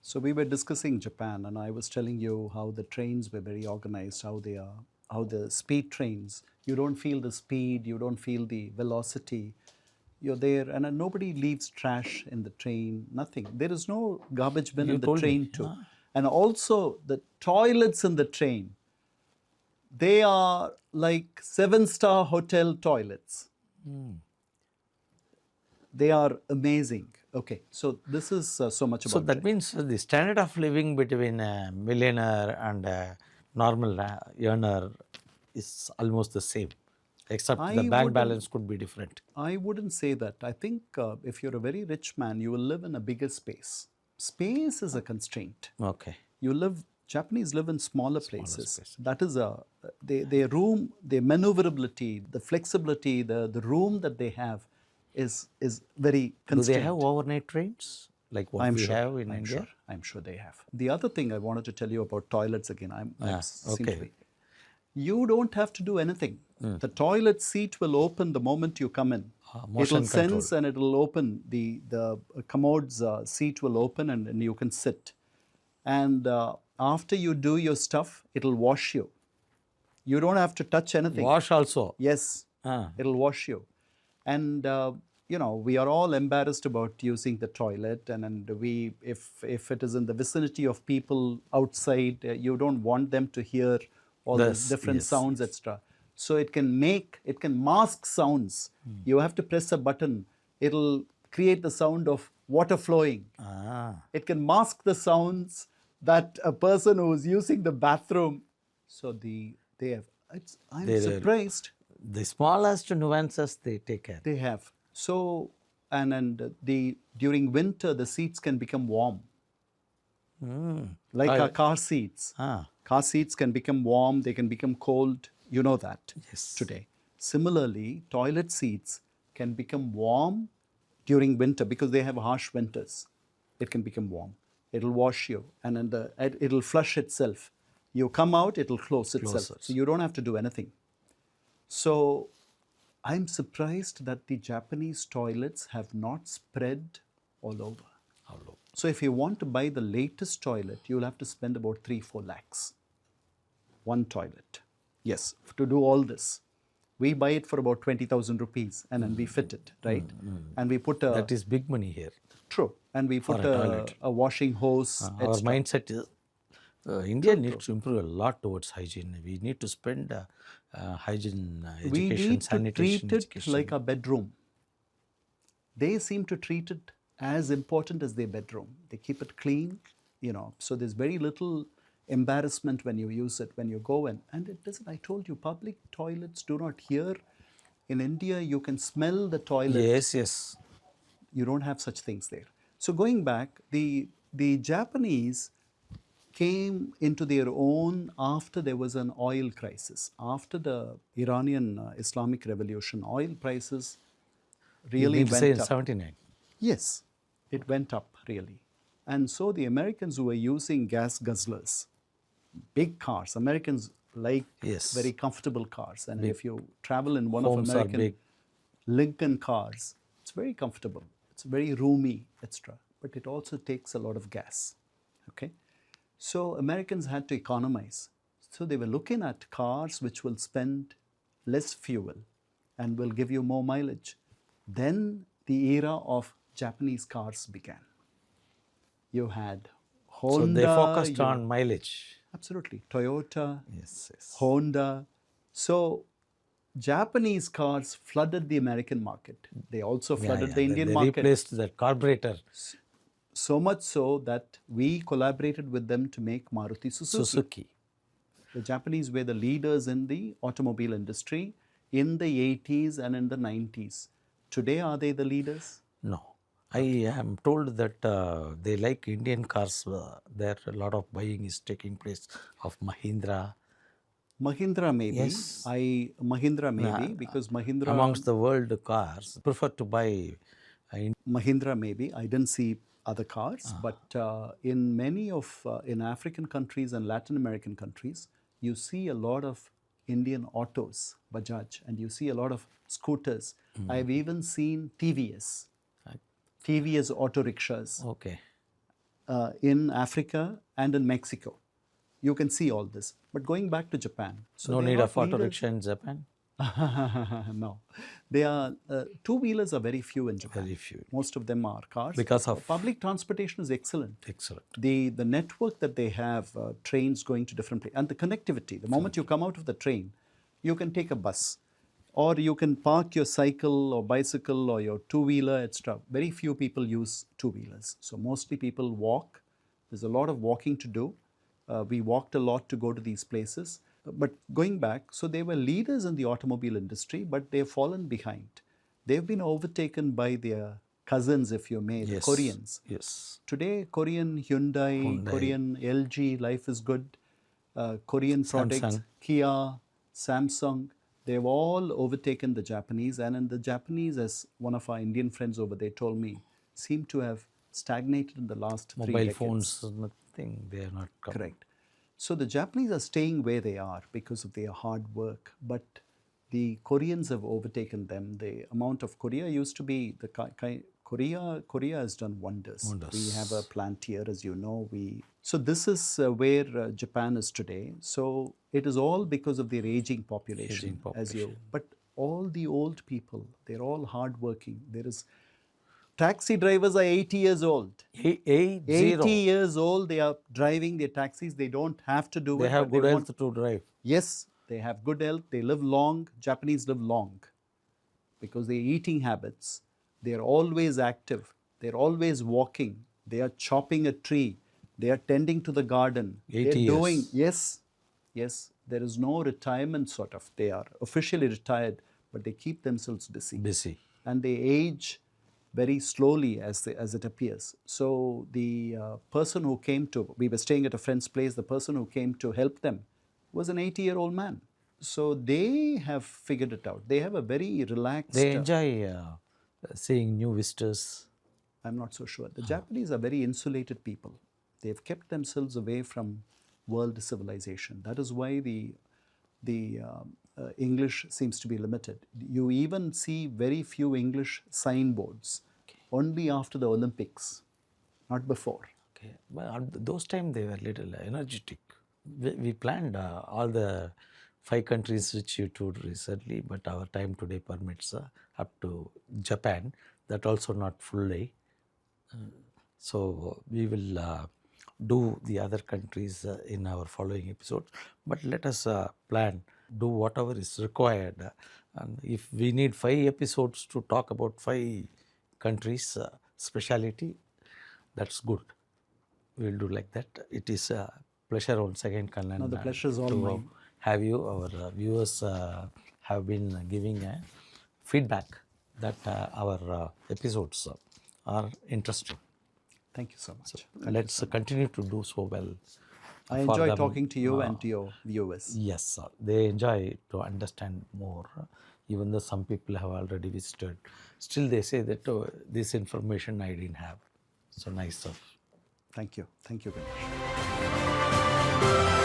So we were discussing Japan, and I was telling you how the trains were very organized, how they are, how the speed trains, you don't feel the speed, you don't feel the velocity. You're there, and nobody leaves trash in the train, nothing. There is no garbage bin You in the told me. train too. And also the toilets in the train, they are like 7-star hotel toilets. They are amazing. Okay, so this is so much So about that means the standard of living between a millionaire and a normal earner is almost the same, except the I bank wouldn't, balance could be different. I wouldn't say that. I think if you're a very rich man, you will live in a bigger space. Space is a constraint. Okay. You live, Japanese live in smaller Smaller places. space. That is their room, their maneuverability, the flexibility, the room that they have is very Do they constrained. have overnight trains like what we have in India? I'm sure they have. The other thing I wanted to tell you about toilets again, I seem to be. You don't have to do anything. The toilet seat will open the moment you come in. Motion It'll sense control. and it'll open. The commode's seat will open and you can sit. And after you do your stuff, it'll wash you. You don't have to touch anything. Wash also. Yes, it'll wash you. And we are all embarrassed about using the toilet, and we, if it is in the vicinity of people outside, you don't want them to hear all these different sounds, etc. So it can mask sounds. You have to press a button. It'll create the sound of water flowing. It can mask the sounds that a person who is using the bathroom. So I'm surprised. The smallest nuances they take care. They have. So, and during winter, the seats can become warm. Like our car seats. Car seats can become warm, they can become cold. You know that today. Similarly, toilet seats can become warm during winter because they have harsh winters. It can become warm. It'll wash you, and then it'll flush itself. You come out, it'll close itself. So you don't have to do anything. So I'm surprised that the Japanese toilets have not spread all over. So if you want to buy the latest toilet, you'll have to spend about 3-4 lakhs. One toilet. Yes, to do all this. We buy it for about 20,000 rupees and then we fit it, right? And we put a... That is big money here. True. And we put a washing hose. Our mindset is India needs to improve a lot towards hygiene. We need to spend hygiene education, sanitation. We need to treat it like a bedroom. They seem to treat it as important as their bedroom. They keep it clean, so there's very little embarrassment when you use it, when you go in. And it doesn't, I told you, public toilets do not hear. In India, you can smell the toilet. Yes. You don't have such things there. So going back, the Japanese came into their own after there was an oil crisis. After the Iranian Islamic Revolution, oil prices really went up. Say in 79. Yes, it went up really. And so the Americans who were using gas guzzlers, big cars, Americans like very comfortable cars. And if you travel in one of American Lincoln cars, it's very comfortable. It's very roomy, etc. But it also takes a lot of gas. Okay. So Americans had to economize. So they were looking at cars which will spend less fuel and will give you more mileage. Then the era of Japanese cars began. You had Honda. So they focused on mileage. Absolutely. Toyota, Honda. So Japanese cars flooded the American market. They also flooded the Indian market. They replaced the carburetor. So much so that we collaborated with them to make Maruti Suzuki. The Japanese were the leaders in the automobile industry in the 80s and in the 90s. Today, are they the leaders? No. I am told that they like Indian cars. There a lot of buying is taking place of Mahindra. Mahindra maybe. Yes. Mahindra maybe because Mahindra... Amongst the world cars, prefer to buy... Mahindra maybe. I didn't see other cars, but in many of in African countries and Latin American countries, you see a lot of Indian autos, Bajaj, and you see a lot of scooters. I've even seen TVS auto rickshaws. Okay. in Africa and in Mexico. You can see all this. But going back to Japan. So No they're need not of auto leaders. rickshaw in Japan. No. They are, two-wheelers are very few in Japan. Very few. Most of them are cars. Because of- Public transportation is excellent. Excellent. The network that they have, trains going to different places, and the connectivity. The moment you come out of the train, you can take a bus, or you can park your cycle or bicycle or your two-wheeler, etc. Very few people use two-wheelers. So mostly people walk. There's a lot of walking to do. We walked a lot to go to these places. But going back, so they were leaders in the automobile industry, but they've fallen behind. They've been overtaken by their cousins, if you may, the Yes. Koreans. Yes. Today, Korean Hyundai, Korean LG, life is good, Korean products, Samsung. Kia, Samsung, they've all overtaken the Japanese. And in the Japanese, as one of our Indian friends over there told me, seem to have stagnated in the last 3 Mobile decades. phones, nothing. They are not coming. Correct. So the Japanese are staying where they are because of their hard work, but the Koreans have overtaken them. The amount of Korea used to be the Korea has done wonders. We have a plant here, as you know. So this is where Japan is today. So it is all because of their aging population, as you. But all the old people, they're all hardworking. There is taxi drivers are 80 years old. 80 years old, they are driving their taxis. They don't have to do it. They have good health to drive. Yes, they have good health. They live long. Japanese live long because their eating habits, they're always active. They're always walking. They are chopping a tree. They are tending to the garden. 80 They're years. doing, yes. There is no retirement sort of. They are officially retired, but they keep themselves busy. And they age very slowly as it appears. So the person who came to, we were staying at a friend's place, the person who came to help them was an 80-year-old man. So they have figured it out. They have a very relaxed... They enjoy seeing new visitors. I'm not so sure. The Japanese are very insulated people. They've kept themselves away from world civilization. That is why the English seems to be limited. You even see very few English signboards only after the Olympics, not before. Okay, but at those times they were little energetic. We planned all the 5 countries which you toured recently, but our time today permits up to Japan. That also not fully. So we will do the other countries in our following episodes. But let us plan, do whatever is required. And if we need 5 episodes to talk about 5 countries' speciality, that's good. We will do like that. It is a pleasure once again, Kannan. No, the pleasure is all mine. To have you. Our viewers have been giving feedback that our episodes are interesting. Thank you so much. Let's continue to do so well. I enjoy talking to you and to your viewers. Yes, they enjoy to understand more. Even though some people have already visited, still they say that this information I didn't have. So nice of. Thank you. Thank you, Ganesh.